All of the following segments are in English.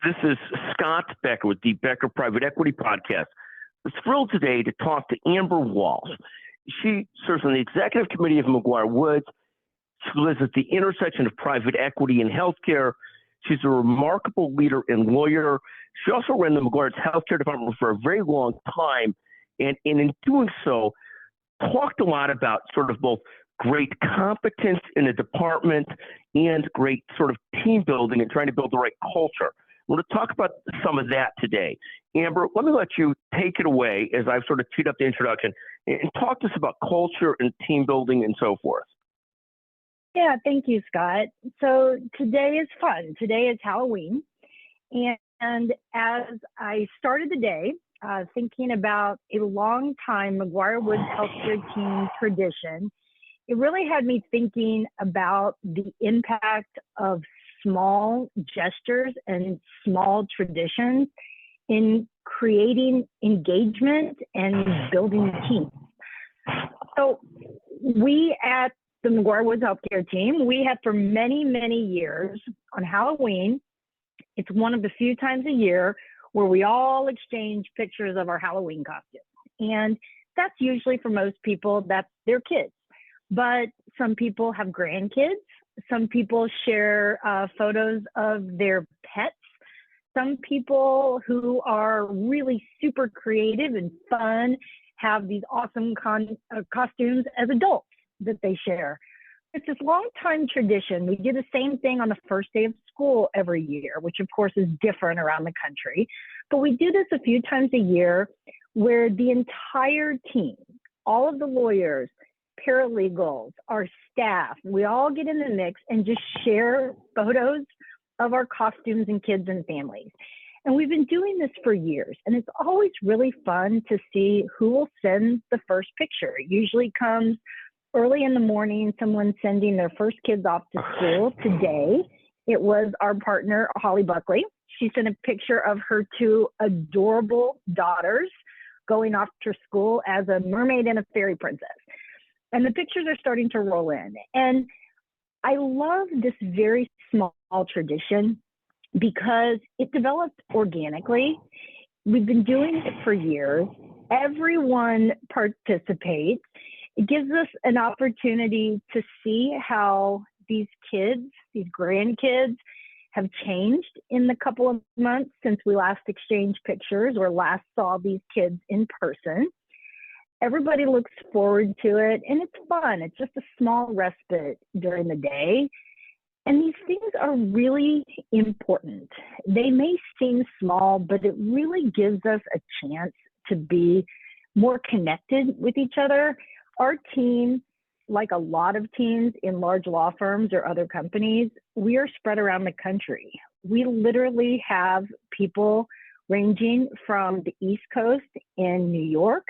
This is Scott Becker with the Becker Private Equity Podcast. We're thrilled today to talk to Amber Walsh. She serves on the executive committee of McGuireWoods. She lives at the intersection of private equity and healthcare. She's a remarkable leader and lawyer. She also ran the McGuire's healthcare department for a very long time, and in doing so, talked a lot about sort of both great competence in a department and great sort of team building and trying to build the right culture. We're going to talk about some of that today. Amber, let me let you take it away as I've sort of teed up the introduction and talk to us about culture and team building and so forth. Yeah, thank you, Scott. So today is fun. Today is Halloween. And as I started the day, thinking about a long time McGuireWoods healthcare team tradition, it really had me thinking about the impact of small gestures and small traditions in creating engagement and building teams. So we at the McGuireWoods healthcare team, we have for many, many years on Halloween, it's one of the few times a year where we all exchange pictures of our Halloween costumes. And that's usually for most people, that's their kids. But some people have grandkids. Some people share photos of their pets. Some people who are really super creative and fun have these awesome costumes as adults that they share. It's this long time tradition. We do the same thing on the first day of school every year, which of course is different around the country. But we do this a few times a year where the entire team, all of the lawyers, paralegals, our staff, we all get in the mix and just share photos of our costumes and kids and families. And we've been doing this for years, and it's always really fun to see who will send the first picture. It usually comes early in the morning, someone sending their first kids off to school. Today, it was our partner, Holly Buckley. She sent a picture of her two adorable daughters going off to school as a mermaid and a fairy princess. And the pictures are starting to roll in. And I love this very small tradition because it developed organically. We've been doing it for years. Everyone participates. It gives us an opportunity to see how these kids, these grandkids, have changed in the couple of months since we last exchanged pictures or last saw these kids in person. Everybody looks forward to it, and it's fun. It's just a small respite during the day. And these things are really important. They may seem small, but it really gives us a chance to be more connected with each other. Our team, like a lot of teams in large law firms or other companies, we are spread around the country. We literally have people ranging from the East Coast in New York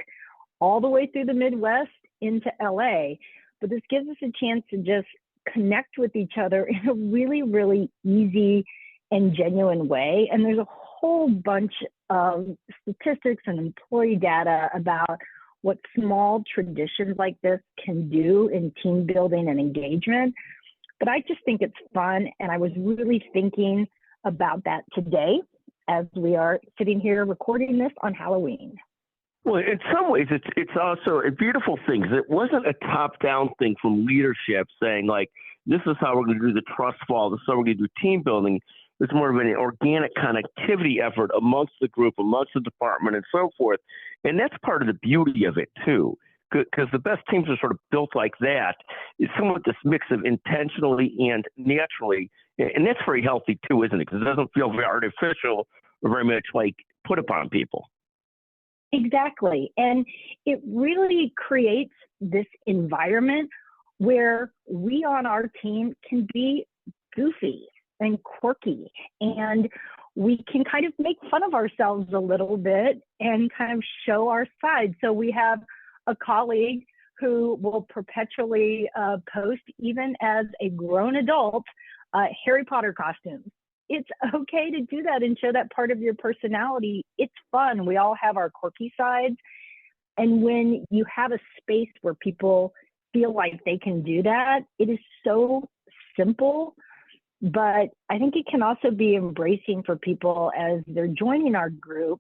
all the way through the Midwest into LA. But this gives us a chance to just connect with each other in a really, really easy and genuine way. And there's a whole bunch of statistics and employee data about what small traditions like this can do in team building and engagement. But I just think it's fun. And I was really thinking about that today as we are sitting here recording this on Halloween. Well, in some ways, it's also a beautiful thing. It wasn't a top-down thing from leadership saying, like, this is how we're going to do the trust fall, this is how we're going to do team building. It's more of an organic connectivity effort amongst the group, amongst the department, and so forth. And that's part of the beauty of it, too, because the best teams are sort of built like that. It's somewhat this mix of intentionally and naturally. And that's very healthy, too, isn't it? Because it doesn't feel very artificial or very much like put upon people. Exactly. And it really creates this environment where we on our team can be goofy and quirky, and we can kind of make fun of ourselves a little bit and kind of show our side. So we have a colleague who will perpetually post, even as a grown adult, Harry Potter costumes. It's okay to do that and show that part of your personality. It's fun. We all have our quirky sides. And when you have a space where people feel like they can do that, it is so simple, but I think it can also be embracing for people as they're joining our group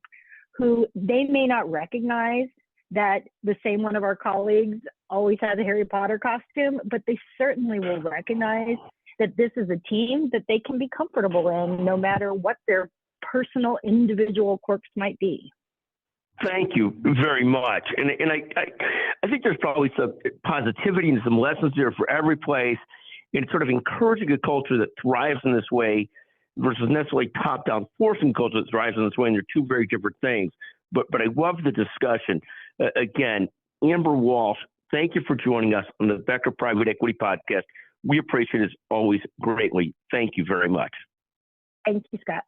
who they may not recognize that the same one of our colleagues always has a Harry Potter costume, but they certainly will recognize that this is a team that they can be comfortable in no matter what their personal individual quirks might be. Thank you very much. And I think there's probably some positivity and some lessons there for every place in sort of encouraging a culture that thrives in this way versus necessarily top-down forcing culture that thrives in this way. And they're two very different things. But I love the discussion. Again, Amber Walsh, thank you for joining us on the Becker Private Equity Podcast. We appreciate it as always greatly. Thank you very much. Thank you, Scott.